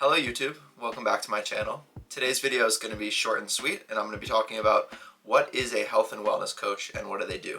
Hello YouTube, welcome back to my channel. Today's video is going to be short and sweet, and I'm going to be talking about what is a health and wellness coach and what do they do.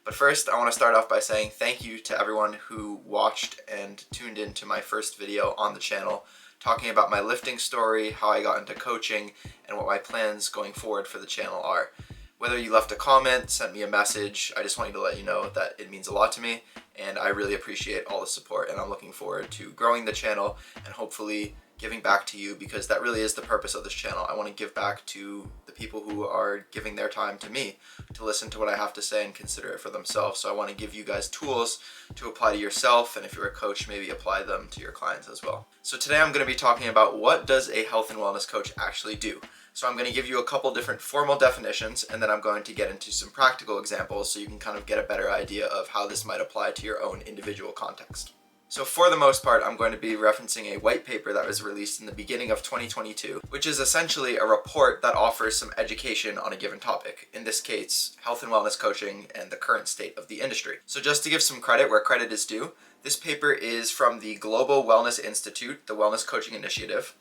But first, I want to start off by saying thank you to everyone who watched and tuned into my first video on the channel, talking about my lifting story, how I got into coaching, and what my plans going forward for the channel are. Whether you left a comment, sent me a message, I just wanted to let you know that it means a lot to me, and I really appreciate all the support, and I'm looking forward to growing the channel and hopefully giving back to you, because that really is the purpose of this channel. I want to give back to the people who are giving their time to me to listen to what I have to say and consider it for themselves. So I want to give you guys tools to apply to yourself, and if you're a coach, maybe apply them to your clients as well. So today I'm going to be talking about what does a health and wellness coach actually do. So I'm going to give you a couple different formal definitions, and then I'm going to get into some practical examples so you can kind of get a better idea of how this might apply to your own individual context. So for the most part, I'm going to be referencing a white paper that was released in the beginning of 2022, which is essentially a report that offers some education on a given topic, in this case, health and wellness coaching and the current state of the industry. So just to give some credit where credit is due, this paper is from the Global Wellness Institute, the Wellness Coaching Initiative,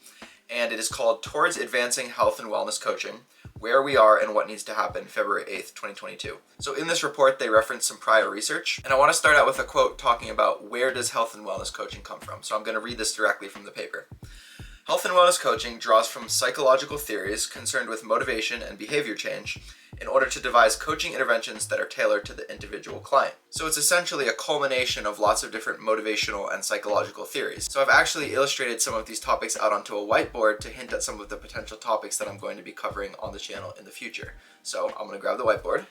and it is called Towards Advancing Health and Wellness Coaching: Where We Are and What Needs to Happen, February 8th, 2022. So in this report, they reference some prior research, and I want to start out with a quote talking about where does health and wellness coaching come from. So I'm going to read this directly from the paper. Health and wellness coaching draws from psychological theories concerned with motivation and behavior change in order to devise coaching interventions that are tailored to the individual client. So it's essentially a culmination of lots of different motivational and psychological theories. So I've actually illustrated some of these topics out onto a whiteboard to hint at some of the potential topics that I'm going to be covering on the channel in the future. So I'm going to grab the whiteboard.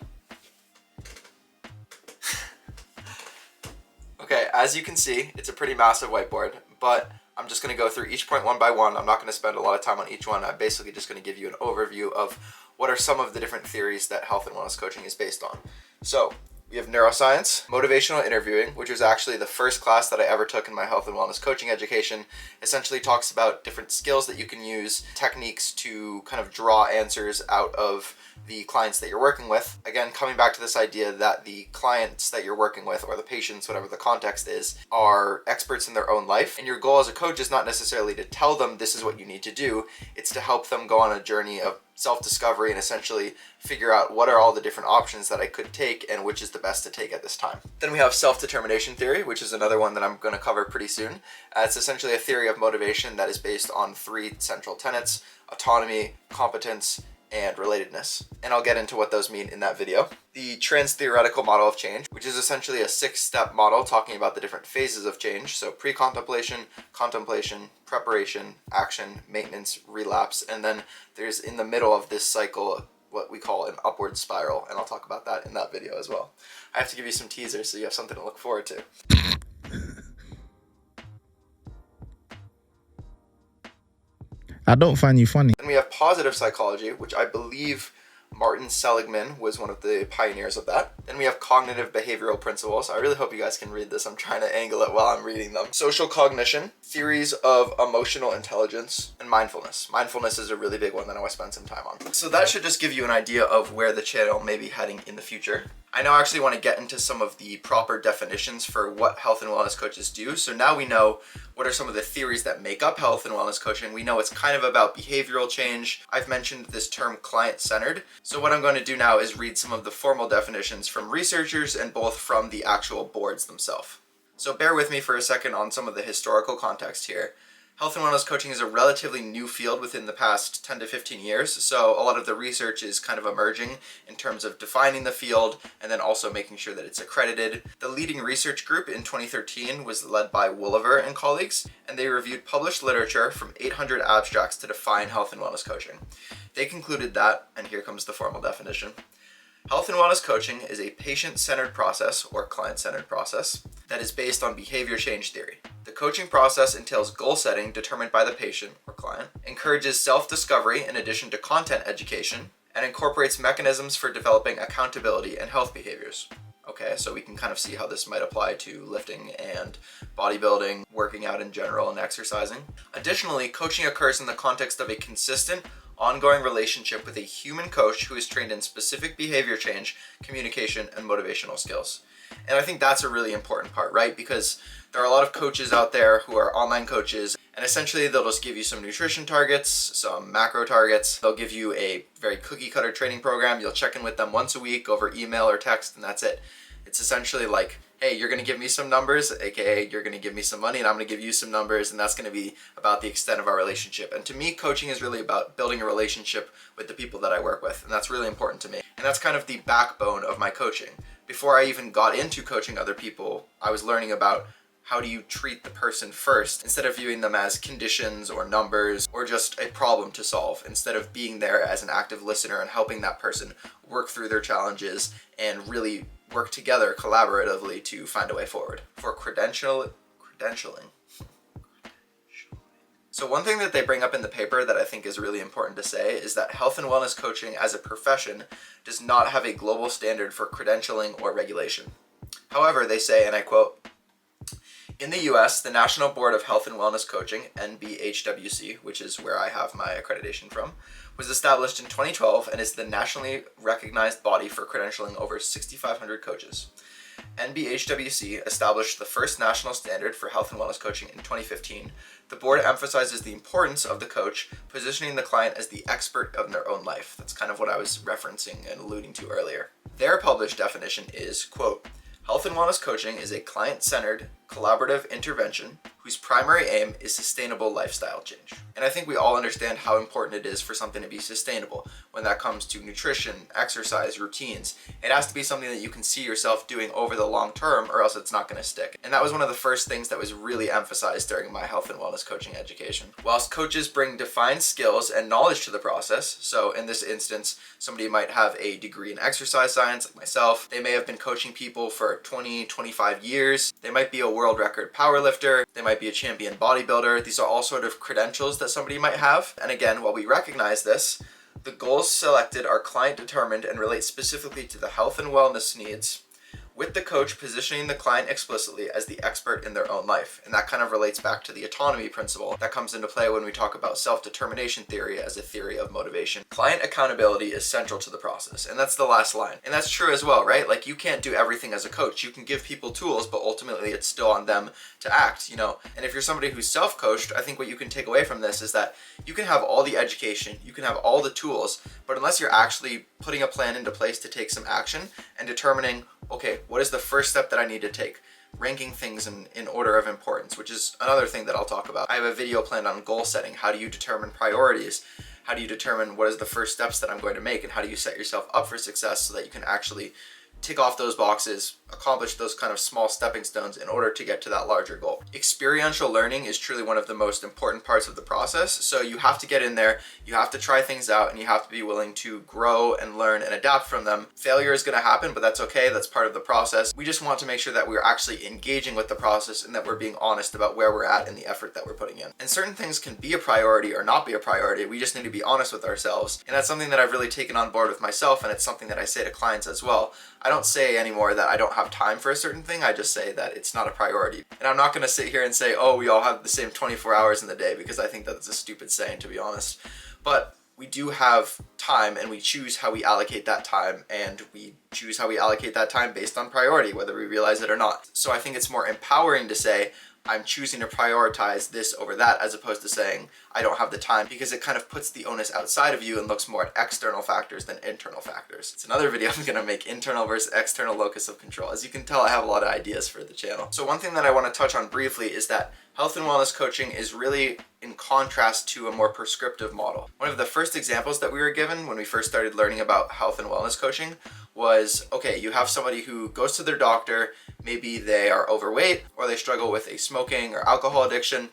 Okay, as you can see, it's a pretty massive whiteboard, but I'm just going to go through each point one by one. I'm not going to spend a lot of time on each one. I'm basically just going to give you an overview of what are some of the different theories that health and wellness coaching is based on. So we have neuroscience, motivational interviewing, which was actually the first class that I ever took in my health and wellness coaching education. Essentially talks about different skills that you can use, techniques to kind of draw answers out of the clients that you're working with. Again, coming back to this idea that the clients that you're working with, or the patients, whatever the context is, are experts in their own life. And your goal as a coach is not necessarily to tell them this is what you need to do. It's to help them go on a journey of self-discovery and essentially figure out what are all the different options that I could take and which is the best to take at this time. Then we have self-determination theory, which is another one that I'm going to cover pretty soon. It's essentially a theory of motivation that is based on three central tenets: autonomy, competence, and relatedness. And I'll get into what those mean in that video. The trans-theoretical model of change, which is essentially a 6-step model talking about the different phases of change. So pre-contemplation, contemplation, preparation, action, maintenance, relapse, and then there's in the middle of this cycle what we call an upward spiral, and I'll talk about that in that video as well. I have to give you some teasers so you have something to look forward to. I don't find you funny. Then we have positive psychology, which I believe Martin Seligman was one of the pioneers of that. Then we have cognitive behavioral principles. I really hope you guys can read this. I'm trying to angle it while I'm reading them. Social cognition, theories of emotional intelligence, and mindfulness. Mindfulness is a really big one that I want to spend some time on. So that should just give you an idea of where the channel may be heading in the future. I now actually want to get into some of the proper definitions for what health and wellness coaches do. So now we know what are some of the theories that make up health and wellness coaching. We know it's kind of about behavioral change. I've mentioned this term client-centered. So what I'm going to do now is read some of the formal definitions from researchers and both from the actual boards themselves. So bear with me for a second on some of the historical context here. Health and wellness coaching is a relatively new field within the past 10 to 15 years, so a lot of the research is kind of emerging in terms of defining the field and then also making sure that it's accredited. The leading research group in 2013 was led by Wolliver and colleagues, and they reviewed published literature from 800 abstracts to define health and wellness coaching. They concluded that, and here comes the formal definition: health and wellness coaching is a patient-centered process, or client-centered process, that is based on behavior change theory. The coaching process entails goal setting determined by the patient, or client, encourages self-discovery in addition to content education, and incorporates mechanisms for developing accountability and health behaviors. Okay, so we can kind of see how this might apply to lifting and bodybuilding, working out in general, and exercising. Additionally, coaching occurs in the context of a consistent, ongoing relationship with a human coach who is trained in specific behavior change, communication, and motivational skills. And I think that's a really important part, right? Because there are a lot of coaches out there who are online coaches, and essentially they'll just give you some nutrition targets, some macro targets. They'll give you a very cookie cutter training program. You'll check in with them once a week over email or text, and that's it. It's essentially like, hey, you're going to give me some numbers, aka you're going to give me some money, and I'm going to give you some numbers, and that's going to be about the extent of our relationship. And to me, coaching is really about building a relationship with the people that I work with, and that's really important to me. And that's kind of the backbone of my coaching. Before I even got into coaching other people, I was learning about how do you treat the person first, instead of viewing them as conditions or numbers or just a problem to solve, instead of being there as an active listener and helping that person work through their challenges and really work together collaboratively to find a way forward. For credentialing. So one thing that they bring up in the paper that I think is really important to say is that health and wellness coaching as a profession does not have a global standard for credentialing or regulation. However, they say, and I quote, "In the US, the National Board of Health and Wellness Coaching, NBHWC, which is where I have my accreditation from, was established in 2012 and is the nationally recognized body for credentialing over 6,500 coaches. NBHWC established the first national standard for health and wellness coaching in 2015. The board emphasizes the importance of the coach, positioning the client as the expert of their own life." That's kind of what I was referencing and alluding to earlier. Their published definition is, quote, "Health and wellness coaching is a client-centered, collaborative intervention whose primary aim is sustainable lifestyle change." And I think we all understand how important it is for something to be sustainable. When that comes to nutrition, exercise, routines, it has to be something that you can see yourself doing over the long term, or else it's not going to stick. And that was one of the first things that was really emphasized during my health and wellness coaching education. Whilst coaches bring defined skills and knowledge to the process, so in this instance, somebody might have a degree in exercise science like myself. They may have been coaching people for 20, 25 years. They might be a world record powerlifter. They might be a champion bodybuilder. These are all sort of credentials that somebody might have. And again, while we recognize this, the goals selected are client determined and relate specifically to the health and wellness needs, with the coach positioning the client explicitly as the expert in their own life. And that kind of relates back to the autonomy principle that comes into play when we talk about self-determination theory as a theory of motivation. Client accountability is central to the process, and that's the last line. And that's true as well, right? Like, you can't do everything as a coach. You can give people tools, but ultimately it's still on them to act, you know? And if you're somebody who's self-coached, I think what you can take away from this is that you can have all the education, you can have all the tools, but unless you're actually putting a plan into place to take some action and determining, okay, what is the first step that I need to take? Ranking things in order of importance, which is another thing that I'll talk about. I have a video planned on goal setting. How do you determine priorities? How do you determine what is the first steps that I'm going to make? And how do you set yourself up for success so that you can actually tick off those boxes, accomplish those kind of small stepping stones in order to get to that larger goal. Experiential learning is truly one of the most important parts of the process. So you have to get in there, you have to try things out, and you have to be willing to grow and learn and adapt from them. Failure is going to happen, but that's okay. That's part of the process. We just want to make sure that we're actually engaging with the process and that we're being honest about where we're at and the effort that we're putting in. And certain things can be a priority or not be a priority. We just need to be honest with ourselves. And that's something that I've really taken on board with myself, and it's something that I say to clients as well. I don't say anymore that I don't have time for a certain thing. I just say that it's not a priority. And I'm not going to sit here and say, oh, we all have the same 24 hours in the day, because I think that's a stupid saying, to be honest. But we do have time, and we choose how we allocate that time, and we choose how we allocate that time based on priority, whether we realize it or not. So I think it's more empowering to say, I'm choosing to prioritize this over that, as opposed to saying I don't have the time, because it kind of puts the onus outside of you and looks more at external factors than internal factors. It's another video I'm going to make, internal versus external locus of control. As you can tell, I have a lot of ideas for the channel. So one thing that I want to touch on briefly is that health and wellness coaching is really in contrast to a more prescriptive model. One of the first examples that we were given when we first started learning about health and wellness coaching was, okay, you have somebody who goes to their doctor, maybe they are overweight or they struggle with a smoking or alcohol addiction.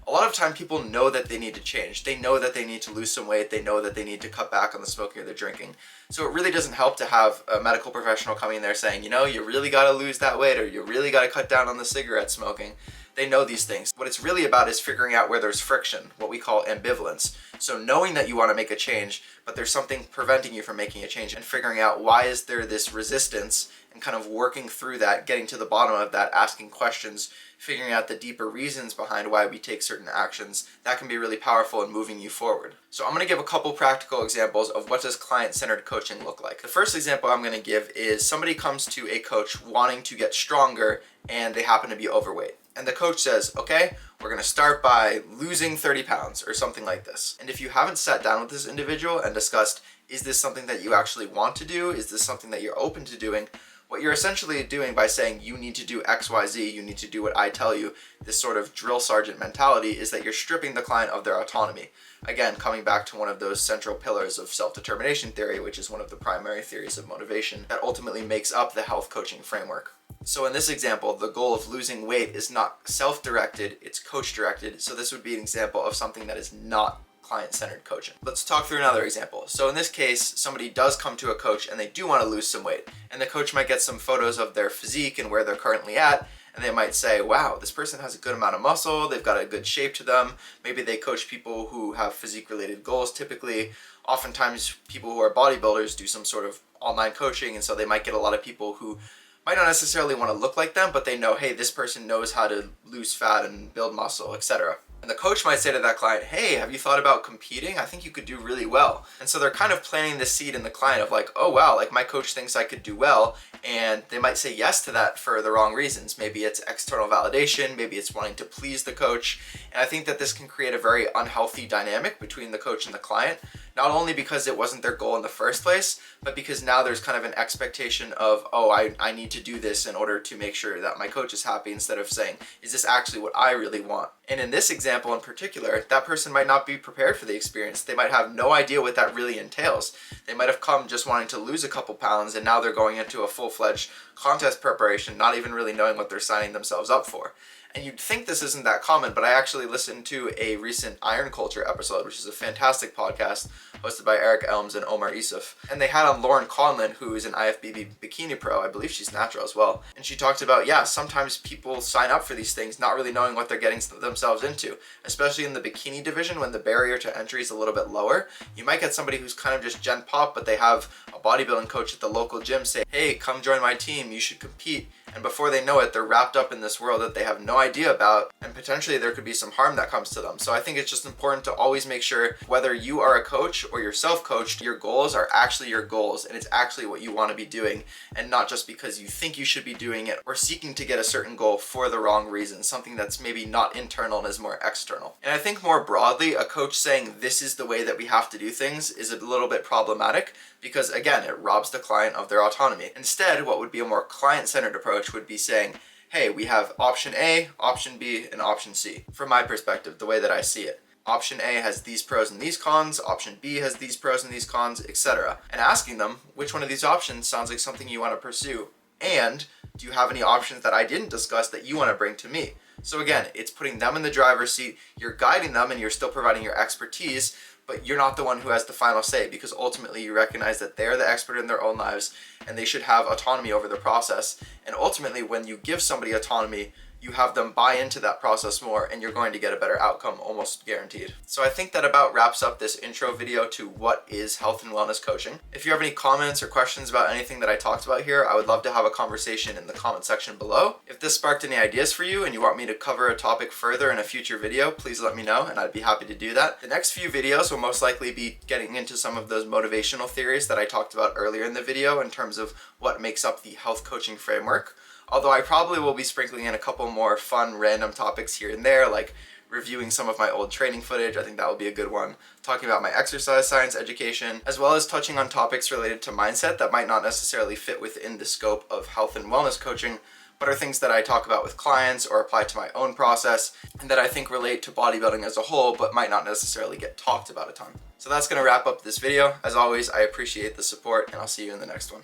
A lot of time people know that they need to change. They know that they need to lose some weight. They know that they need to cut back on the smoking or the drinking. So it really doesn't help to have a medical professional coming in there saying, you know, you really got to lose that weight, or you really got to cut down on the cigarette smoking. They know these things. What it's really about is figuring out where there's friction, what we call ambivalence. So knowing that you want to make a change, but there's something preventing you from making a change, and figuring out why is there this resistance, and kind of working through that, getting to the bottom of that, asking questions figuring out the deeper reasons behind why we take certain actions, that can be really powerful in moving you forward. So I'm going to give a couple practical examples of what does client-centered coaching look like. The first example I'm going to give is somebody comes to a coach wanting to get stronger and they happen to be overweight. And the coach says, okay, we're going to start by losing 30 pounds or something like this. And if you haven't sat down with this individual and discussed, is this something that you actually want to do? Is this something that you're open to doing? What you're essentially doing by saying you need to do X, Y, Z, you need to do what I tell you, this sort of drill sergeant mentality, is that you're stripping the client of their autonomy. Again, coming back to one of those central pillars of self-determination theory, which is one of the primary theories of motivation that ultimately makes up the health coaching framework. So in this example, the goal of losing weight is not self-directed, it's coach-directed. So this would be an example of something that is not client-centered coaching. Let's talk through another example. So in this case, somebody does come to a coach and they do want to lose some weight. And the coach might get some photos of their physique and where they're currently at. And they might say, wow, this person has a good amount of muscle, they've got a good shape to them. Maybe they coach people who have physique-related goals typically. Oftentimes, people who are bodybuilders do some sort of online coaching, and so they might get a lot of people who might not necessarily want to look like them, but they know, hey, this person knows how to lose fat and build muscle, etc. And the coach might say to that client, hey, have you thought about competing? I think you could do really well. And so they're kind of planting the seed in the client of like, oh wow, like my coach thinks I could do well. And they might say yes to that for the wrong reasons. Maybe it's external validation, maybe it's wanting to please the coach. And I think that this can create a very unhealthy dynamic between the coach and the client, not only because it wasn't their goal in the first place, but because now there's kind of an expectation of, oh, I need to do this in order to make sure that my coach is happy, instead of saying, is this actually what I really want? And in this example in particular, that person might not be prepared for the experience. They might have no idea what that really entails. They might have come just wanting to lose a couple pounds, and now they're going into a full-fledged contest preparation, not even really knowing what they're signing themselves up for. And you'd think this isn't that common, but I actually listened to a recent Iron Culture episode, which is a fantastic podcast hosted by Eric Elms and Omar Isuf. And they had on Lauren Conlon, who is an IFBB bikini pro. I believe she's natural as well. And she talked about, yeah, sometimes people sign up for these things not really knowing what they're getting themselves into, especially in the bikini division when the barrier to entry is a little bit lower. You might get somebody who's kind of just gen pop, but they have a bodybuilding coach at the local gym say, hey, come join my team, you should compete. And before they know it, they're wrapped up in this world that they have no idea about, and potentially there could be some harm that comes to them. So I think it's just important to always make sure, whether you are a coach or you're self-coached, your goals are actually your goals, and it's actually what you want to be doing, and not just because you think you should be doing it or seeking to get a certain goal for the wrong reason, something that's maybe not internal and is more external. And I think more broadly, a coach saying this is the way that we have to do things is a little bit problematic, because again, it robs the client of their autonomy. Instead, what would be a more client-centered approach would be saying, hey, we have option A, option B, and option C. From my perspective, the way that I see it. Option A has these pros and these cons, option B has these pros and these cons, etc. And asking them which one of these options sounds like something you want to pursue. And do you have any options that I didn't discuss that you want to bring to me? So again, it's putting them in the driver's seat, you're guiding them and you're still providing your expertise, but you're not the one who has the final say, because ultimately you recognize that they're the expert in their own lives and they should have autonomy over the process. And ultimately, when you give somebody autonomy, you have them buy into that process more, and you're going to get a better outcome, almost guaranteed. So I think that about wraps up this intro video to what is health and wellness coaching. If you have any comments or questions about anything that I talked about here, I would love to have a conversation in the comment section below. If this sparked any ideas for you and you want me to cover a topic further in a future video, please let me know and I'd be happy to do that. The next few videos will most likely be getting into some of those motivational theories that I talked about earlier in the video in terms of what makes up the health coaching framework. Although I probably will be sprinkling in a couple more fun random topics here and there, like reviewing some of my old training footage. I think that will be a good one. Talking about my exercise science education, as well as touching on topics related to mindset that might not necessarily fit within the scope of health and wellness coaching, but are things that I talk about with clients or apply to my own process, and that I think relate to bodybuilding as a whole, but might not necessarily get talked about a ton. So that's going to wrap up this video. As always, I appreciate the support, and I'll see you in the next one.